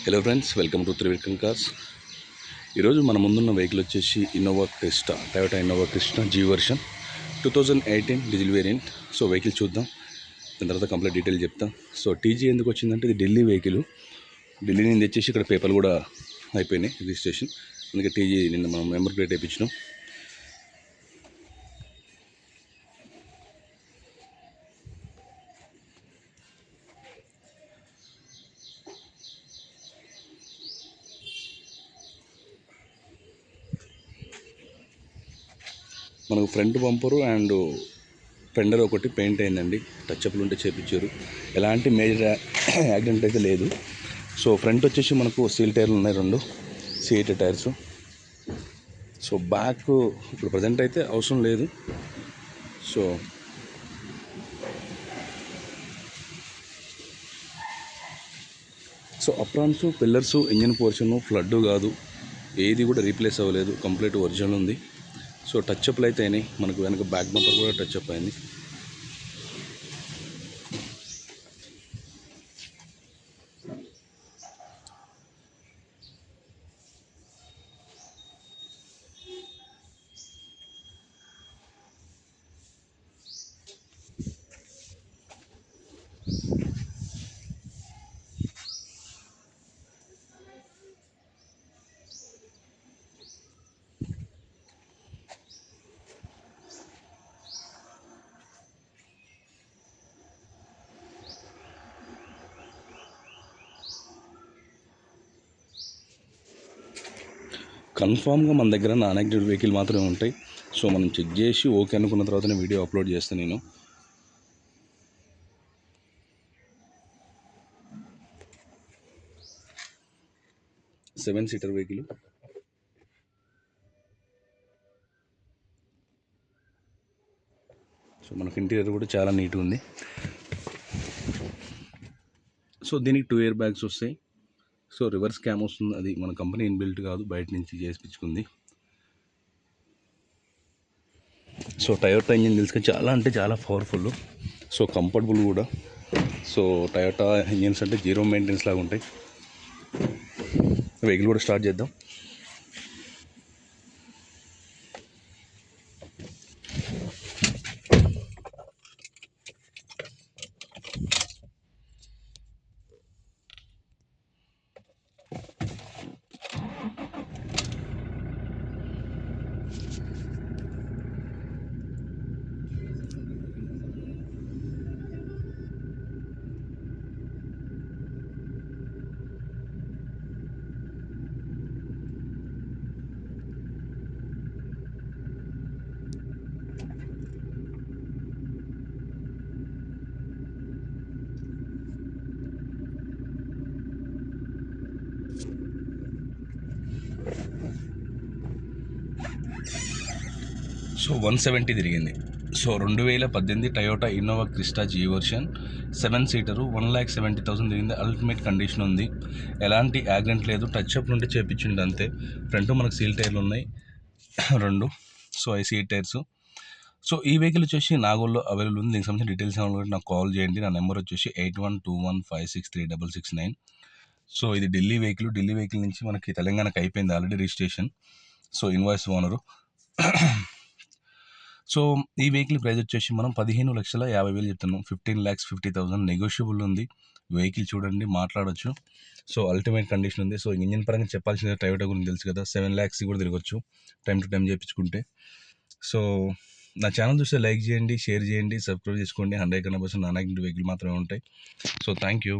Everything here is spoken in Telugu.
Hello friends, welcome to Trivikram cars. ఈరోజు మన ముందున్న వెహికల్ వచ్చేసి Innova Crysta, Toyota Innova Crysta G version 2018 diesel variant. So vehicle చూద్దాం, దాని తర్వాత కంప్లీట్ డీటెయిల్ చెప్తాం. సో టీజీ ఎందుకు వచ్చిందంటే ఇది ఢిల్లీ వెహికల్. ఢిల్లీ నుంచి తెచ్చేసి ఇక్కడ పేపర్లు కూడా అయిపోయినాయి, రిజిస్ట్రేషన్. అందుకే టీజీ నిన్న మనం నెంబర్ ప్లేట్ వేయించినాం. మనకు ఫ్రంట్ బంపరు అండ్ ఫెండర్ ఒకటి పెయింట్ అయిందండి, టచ్అప్లు ఉంటే చేపించారు. ఎలాంటి మేజర్ యాక్సిడెంట్ అయితే లేదు. సో ఫ్రంట్ వచ్చేసి మనకు సీల్ టైర్లు ఉన్నాయి, 2 C8 టైర్స్. సో బ్యాక్ ఇప్పుడు ప్రజెంట్ అయితే అవసరం లేదు. So aprons, pillars, engine portion flood కాదు, ఏది కూడా రీప్లేస్ అవ్వలేదు, కంప్లీట్ ఒరిజినల్ ఉంది. సో టచ్అప్లు అయితే అయినాయి, మనకు వెనక బ్యాక్ బంపర్ కూడా టచ్అప్ అయింది. కన్ఫామ్గా మన దగ్గర నాన్ యాక్టివ్ వెహికల్ మాత్రమే ఉంటాయి. సో మనం చెక్ చేసి ఓకే అనుకున్న తర్వాతనే వీడియో అప్లోడ్ చేస్తాను నేను. Seven seater vehicle. సో మనకు ఇంటీరియర్ కూడా చాలా నీట్గా ఉంది. సో దీనికి 2 ఎయిర్ బ్యాగ్స్ వస్తాయి. సో రివర్స్ క్యామ్ వస్తుంది, అది మన కంపెనీ ఇన్బిల్ట్ కాదు, బయట నుంచి చేయించుకుంది. సో టయోటా ఇంజిన్ తెలుసుక చాలా అంటే చాలా పవర్ఫుల్, సో కంఫర్టబుల్ కూడా. సో టయోటా ఇంజిన్స్ అంటే జీరో మెయింటెనెన్స్ లాగా ఉంటాయి. వెహికల్ కూడా స్టార్ట్ చేద్దాం. సో 170 తిరిగింది. So 2018 Toyota Innova Crysta G version 7 seater 1,70,000 తిరిగింది. అల్టిమేట్ కండిషన్ ఉంది, ఎలాంటి యాక్సిడెంట్ లేదు. టచ్అప్ నుండి చేపించింది అంతే. ఫ్రంట్ మనకు సీల్ టైర్లు ఉన్నాయి 2. So C8 tyres. సో ఈ వెహికల్ వచ్చేసి నాగోల్లో అవైలబుల్ ఉంది. దీనికి సంబంధించిన డీటెయిల్స్ ఏమైనా నాకు కాల్ చేయండి. నా నెంబర్ వచ్చేసి 8121563669. సో ఇది ఢిల్లీ వెహికల్. ఢిల్లీ వెహికల్ నుంచి మనకి తెలంగాణకి అయిపోయింది already registration. So invoice owner. So ఈ వెహికల్ ప్రైస్ వచ్చేసి మనం 15,50,000 చెప్తున్నాం. 15,50,000 నెగోషియబుల్ ఉంది. వెహికల్ చూడండి, మాట్లాడవచ్చు. సో అల్టిమేట్ కండిషన్ ఉంది. సో ఇంజిన్ పరంగా చెప్పాల్సిన టయోటా గురించి తెలుసు కదా, 7 lakhs కూడా తిరగచ్చు టైం టు టైం చేయించుకుంటే. సో నా ఛానల్ చూస్తే లైక్ చేయండి, షేర్ చేయండి, సబ్స్క్రైబ్ చేసుకోండి. 100% నాన్ యాక్టివ్ వెహికల్ మాత్రమే ఉంటాయి. So thank you.